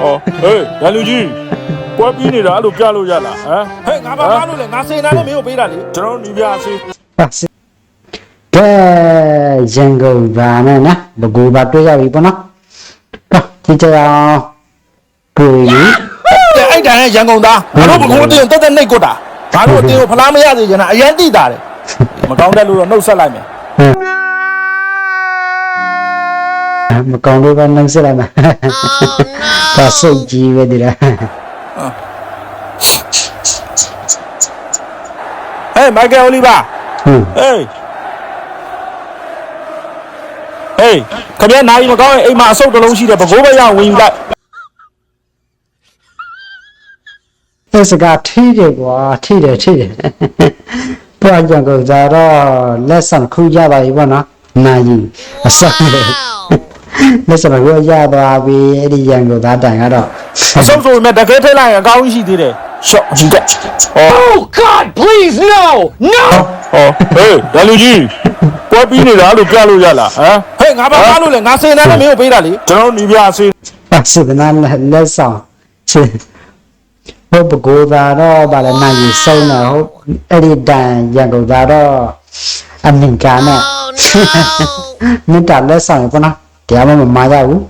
Hey, Daluji, what you need? I look at Yala, huh? Hey, I'm not saying I don't know. Don't you say? ကဲရန်ကုန်ဗာနဲ့နော်ဘကူပါတွေ့ရပြီပေါ့နော်ကြည့်ကြအောင်တွေ့ပြီ အဲ့တန်ရဲ့ရန်ကုန်သားငါတို့ဘကိုးတင်းတက်တက်နှိတ်ကွတ်တာငါတို့အတင်းကိုဖလားမရသေးချင်တာအရင်တိတာတယ်မကောင်းတဲ့လူတော့နှုတ်ဆက်လိုက်မယ် မကောင်းလို့ပဲနှုတ်ဆက်လိုက်မှာဒါစိတ်ကြီးပဲဒီလား Hey Michael Oliver Hey Hey ခင်ဗျာနိုင်မကောင်းရင်အိမ်မှာအဆုတ်တစ်လုံးရှိတယ်ဘကိုးပဲရဝင်ယူလိုက် အဲ့စကားထိတယ်ကွာထိတယ်ပွားကြံကုန်ကြတော့လက်ဆံခုရပါပြီပေါ့နော်နိုင်ကြီးအဆောက်လက်ဆံခုရသွားပြီအဲ့ဒီရန်ကုန်သားတိုင်ကတော့ အဆုတ်ဆိုရင်တကယ်ထိလိုက်ရင်အကောင်းကြီးရှိသေးတယ်ရှော့ကြီးက Oh God, please, no! No! Hey, Daluji, what you need? I look at Yala, huh? ဟဲ့ငါဘာကားလို့လဲငါစင်သားနဲ့မင်းကိုပေးတာလေ Don't you say? စေတနာလက်ဆောင်ဟုတ်ပကိုးသားတော့ဗာလဲနိုင်ကြီးစုံးတော့ဟုတ်အဲ့ဒီတိုင်ရန်ကုန်သားတော့အမင်ကာနဲ့မြတ်တာလက်ဆောင်ပေါ့နော်တရားမမမာရဘူး